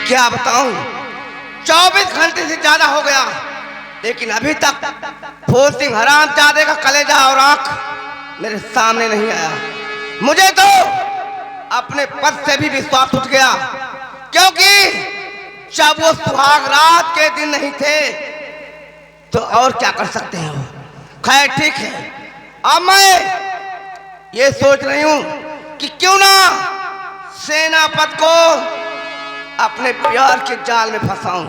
क्या बताऊं, 24 घंटे से ज्यादा हो गया, लेकिन अभी तक फूल सिंह हरामजादे का कलेजा और आंख मेरे सामने नहीं आया। मुझे तो अपने पद से भी विश्वास उठ गया, क्योंकि जब वो सुहाग रात के दिन नहीं थे तो और क्या कर सकते हैं। खैर ठीक है, अब मैं ये सोच रही हूं कि क्यों ना सेनापति को अपने प्यार के जाल में फंसाऊं।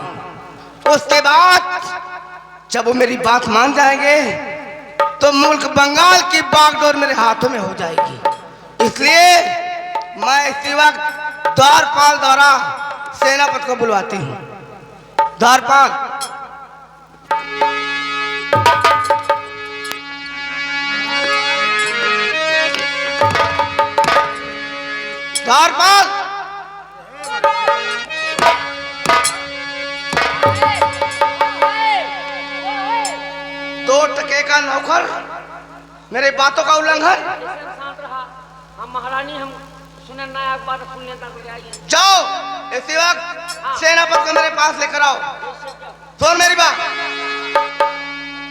उसके बाद जब वो मेरी बात मान जाएंगे तो मुल्क बंगाल की बागडोर मेरे हाथों में हो जाएगी। इसलिए मैं इसी वक्त द्वारपाल द्वारा सेनापति को बुलवाती हूँ। द्वारपाल, द्वारपाल, दो टके का नौकर मेरे बातों का उल्लंघन। हम महारानी हम सुने ना एक बार सुन लेता तो आइए। जाओ इसी वक्त सेनापति को मेरे पास लेकर आओ। सुन मेरी बात,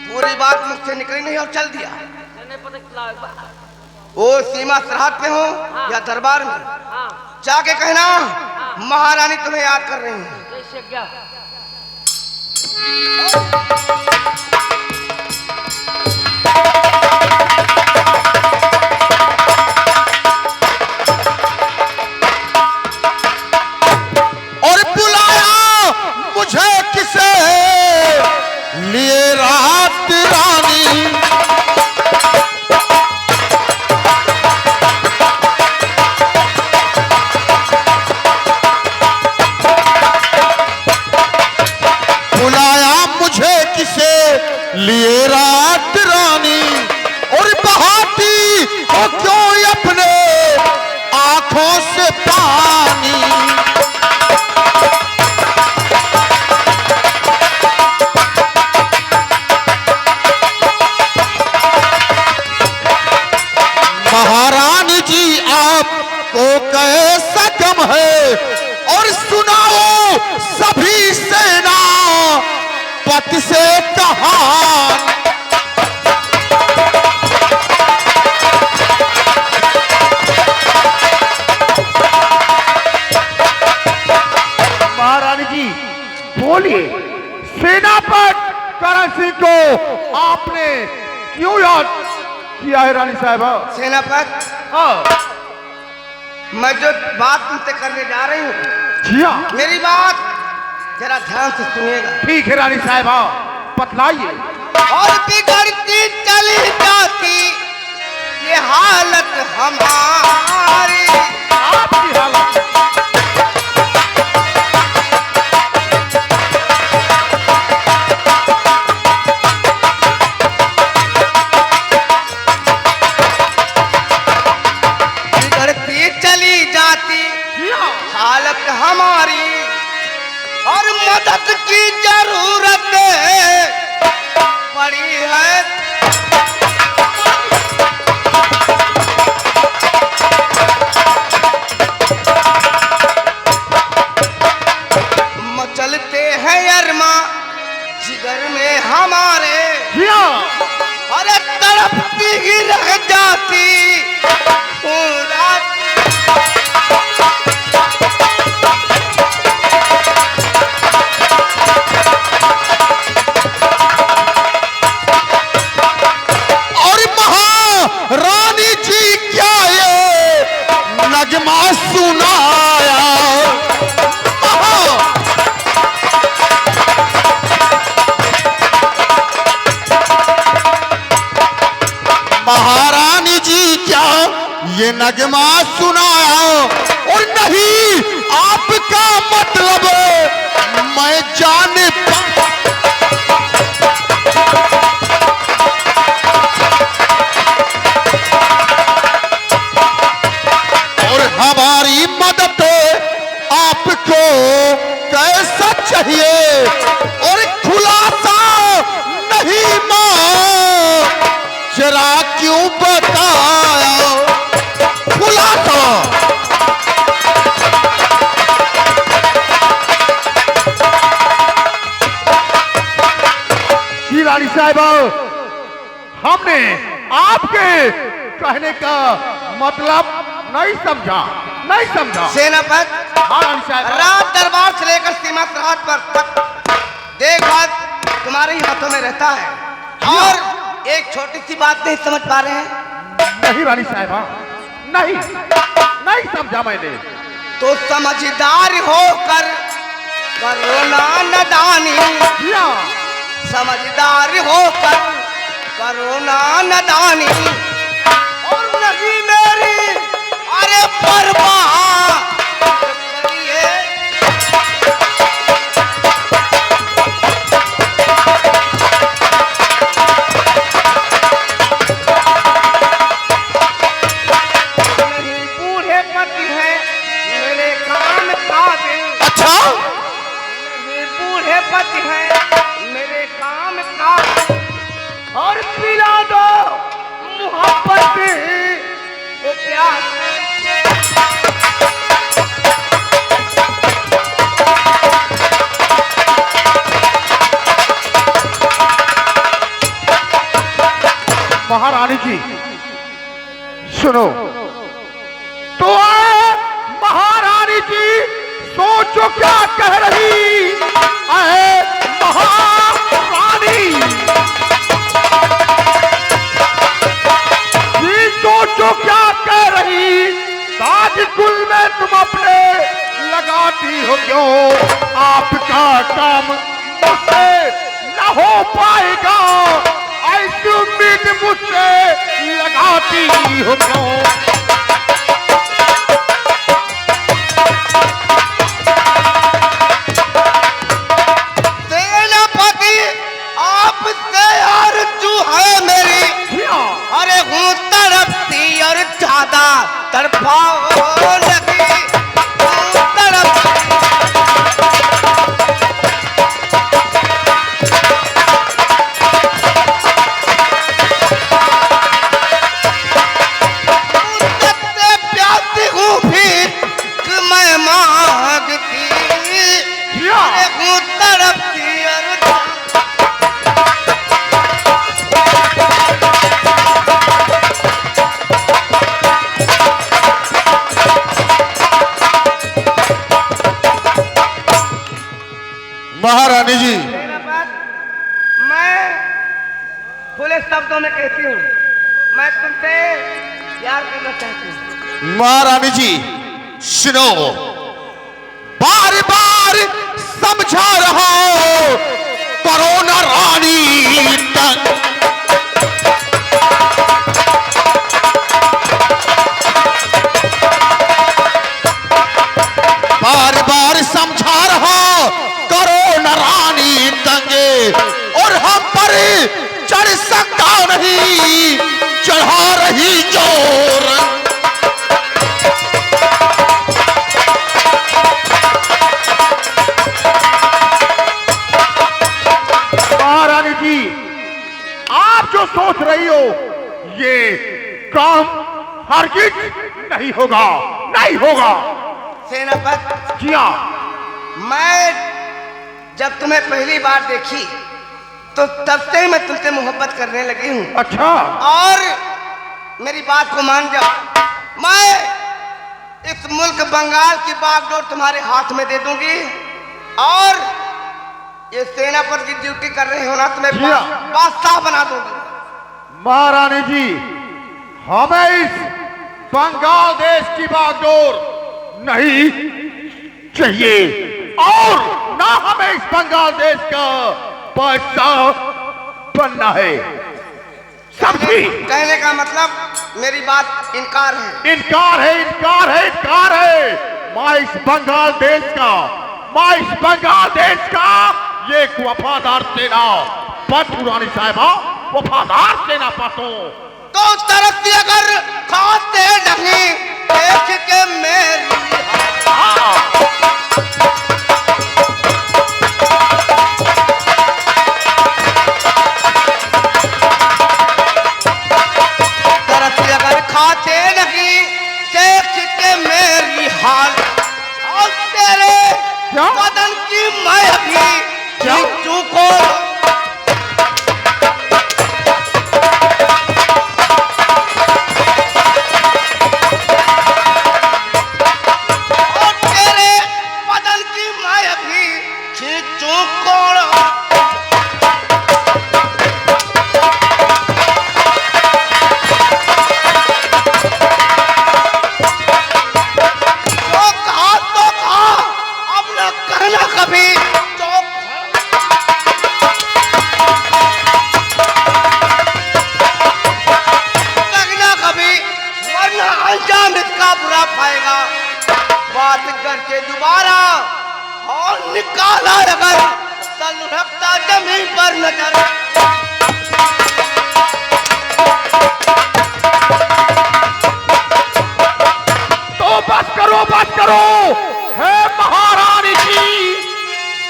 पूरी बात मुझसे निकली नहीं और चल दिया। नहीं पता चला एक बार। वो सीमा सरहद पे हो या दरबार में, हाँ जाके कहना महारानी तुम्हें याद कर रही है। जैसे क्या और बुलाया मुझे किसे लिए रात रानी, बुलाया मुझे किसे लिए रात रानी, और बहाती हो क्यों अपने आंखों से पानी। महारानी जी आपको कैसा गम है, और सुनाओ सभी सेना पति से कहानी। महारानी जी बोलिए, सेनापति करण सिंह को आपने क्यों याद किया है रानी साहबा? सेनापति, हाँ मैं जो बात तुमसे करने जा रही हूँ, जी हाँ, मेरी बात जरा ध्यान से सुनिएगा। ठीक है रानी साहबा, बतलाइए। और बिगड़ती चली जाती ये हालत हमारी, आपकी हालत बिगड़ती चली जाती हालत हमारी, और मदद की जरूरत पड़ी है। मचलते हैं अरमा जिगर में हमारे, और तड़पती ही रह जाती पूरा। और महारानी जी क्या ये नगमा सुनाया, महारानी जी क्या ये नगमा सुनाया, और नहीं आपका मतलब मैं जान और हमारी मदद आपको कैसा चाहिए, और खुलासा नहीं मां जरा क्यों बताया, खुलासा। आपके कहने का मतलब नहीं समझा, नहीं समझा। सेनापति, हाँ रानी साहब। रात दरबार से लेकर सीमा सरहद पर तक देखभाल तुम्हारे ही हाथों में रहता है, और एक छोटी सी बात नहीं समझ पा रहे हैं। नहीं रानी साहबा, नहीं, नहीं समझा मैंने। तो समझदार होकर करो ना नदानी, समझदार होकर करो ना नदानी, और नहीं मेरी अरे परवाह करिए। नहीं बूढ़े पति हैं मेरे काम काबिल। अच्छा, नहीं बूढ़े पति हैं मेरे काम काबिल, और पिला दो मोहब्बत वो प्यास। महारानी जी सुनो तो, महारानी जी सोचो क्या कह रही है महारानी जी, सोचो क्या कह रही। ताजकुल में तुम अपने लगाती हो क्यों, आपका काम मुझसे न हो पाएगा, ऐसी उम्मीद मुझसे लगाती हो क्यों। सेनापति, आपसे आरज़ू है मेरी, अरे हूँ तड़पती और ज्यादा तड़पा लगी, हूँ तड़पती। मुझसे प्यासी हूँ फिर मैं मांगती, अरे हूँ तड़पती और महारानी जी, मैं खुले शब्दों में कहती हूँ, मैं तुमसे प्यार करना चाहती हूँ। महारानी जी सुनो, बार बार समझा रहा हूं, करो ना रानी तंग। बार बार समझा रहा, करो न रानी तंगे, और हम पर चढ़ सकता नहीं, चढ़ा रही जोर। महारानी जी आप जो सोच रही हो ये काम हरगिज नहीं होगा, नहीं होगा। सेनापति, जी हाँ, मैं जब तुम्हें पहली बार देखी तो तब से ही मैं तुमसे मोहब्बत करने लगी हूँ, अच्छा और मेरी बात को मान जाओ, मैं इस मुल्क बंगाल की बागडोर तुम्हारे हाथ में दे दूंगी, और ये सेनापति की ड्यूटी कर रहे हो ना, तुम्हें जी हाँ। बादशाह बना दूंगी। महारानी जी हमें इस बंगाल देश की बागडोर नहीं चाहिए, और ना हमें इस बंगाल देश का बादशाह बनना है। समझी? कहने का मतलब मेरी बात इनकार है। इनकार है, इनकार है, इनकार है। मैं इस बंगाल देश का, मैं इस बंगाल देश का ये एक वफादार सेना पटू रानी साहिबा, वफादार सेना पटू। तो तरक्की अगर खाते नहीं देख के मेरी, तरक्की अगर खाते नहीं देख के मेरी हाल, और तेरे क्या? बदन की मैं भी चूको मुझे दोबारा और निकाला अगर सलुढ़कता जमीन पर नजर। तो बस करो हे महारानी जी,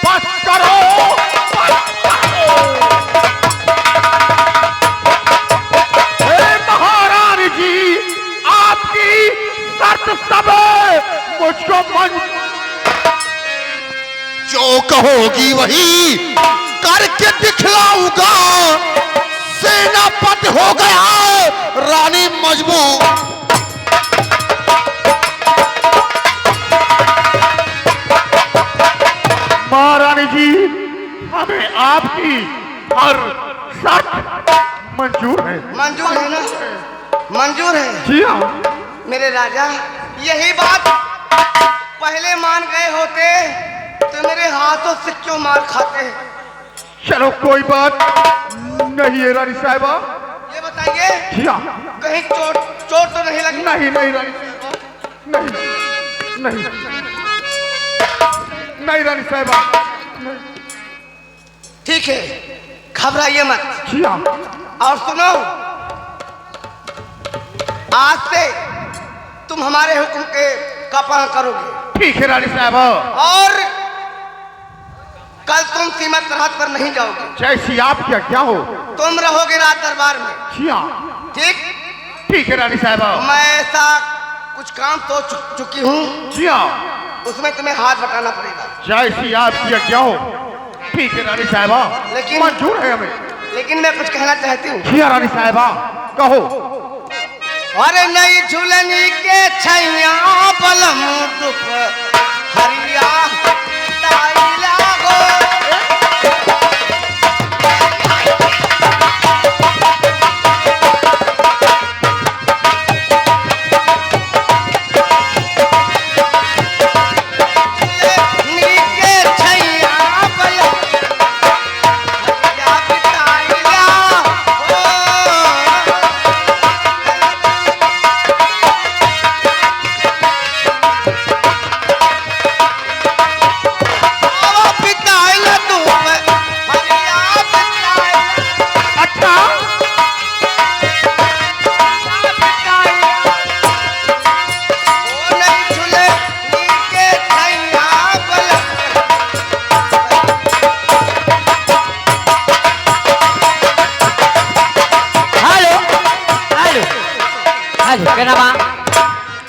बस करो। हे महारानी जी, आपकी शर्त सब मुझको जो कहोगी वही करके दिखलाऊंगा। सेनापति हो गया रानी मजबूर। महारानी जी, हमें आपकी हर शर्त मंजूर है। मंजूर है ना? मंजूर है। जी हाँ मेरे राजा, यही बात पहले मान गए होते तो मेरे हाथों से क्यों मार खाते? चलो कोई बात नहीं है रानी साहिबा। ये बताइए, जी हाँ। कहीं चोट चोट तो नहीं लगी? नहीं नहीं रानी साहिबा, नहीं नहीं रानी साहिबा। ठीक है, घबराइए मत। जी हाँ। और सुनो, आज से तुम हमारे हुक्म का पालन करोगे। ठीक है रानी साहिबा। और कल तुम सीमा सरहद पर नहीं जाओगे। जैसी आपकी आज्ञा हो। तुम रहोगे राज दरबार में। जी हाँ। ठीक है रानी साहिबा। मैं ऐसा कुछ काम तो चुकी हूँ। जी हाँ। उसमें तुम्हें हाथ बटाना पड़ेगा। जैसी आपकी आज्ञा हो। ठीक है रानी साहिबा, लेकिन मंजूर है हमें। लेकिन मैं कुछ कहना चाहती हूँ। जी हाँ रानी साहिबा, कहो। अरे नई झूलनी के छैया बलम दुख हरिया ताइला हो।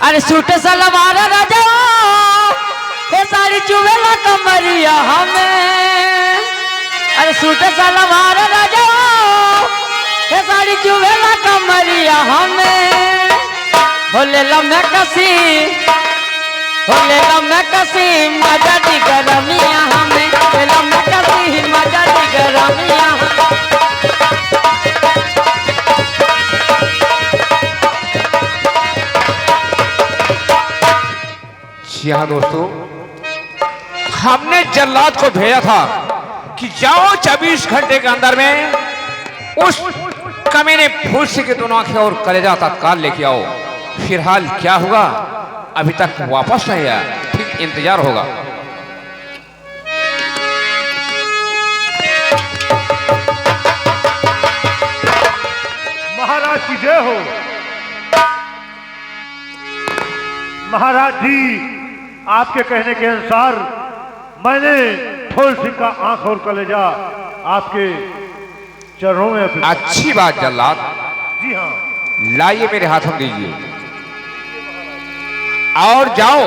अरे सूट सलवार राजा ये सारी चुवेला कमरिया हमें। अरे सूट सलवार राजा ये सारी चुवेला कमरिया हमें। होले लम्हे कसी, होले लम्हे कसी मजा दी गरमिया हमें। लम्हे कसी मजा दी गरमिया हमें। हाँ दोस्तों, हमने जल्लाद को भेजा था कि जाओ 24 घंटे के अंदर में उस कमीने फूल से के दोनों आंखें और कलेजा तत्काल लेके आओ। फिलहाल क्या होगा अभी तक वापस नहीं आया, ठीक इंतजार होगा। महाराज की जय हो। महाराज जी, आपके कहने के अनुसार मैंने फूल सिंह का आंख और कलेजा आपके चरणों में अर्पित। अच्छी बात जल्लाद। जी हाँ। लाइए मेरे हाथों में दीजिए और जाओ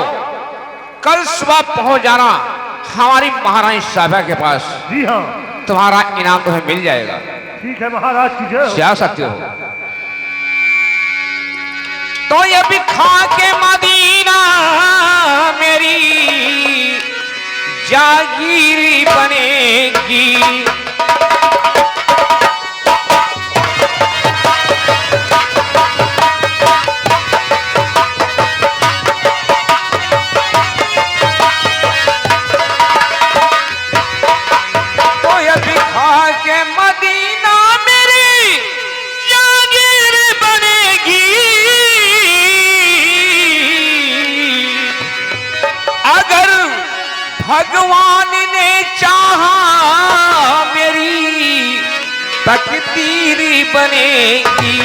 कल सुबह पहुंच जाना हमारी महारानी साहिबा के पास। जी हाँ। तुम्हारा इनाम तुम्हें मिल जाएगा। ठीक है महाराज की जय हो। जा सकते हो। तो ये भी खा के मदीना मेरी जागीर बनेगी। तो ये भी खा के मदीना मेरी जागीर बनेगी। अगर भगवान ने चाहा मेरी तकदीर बनेगी।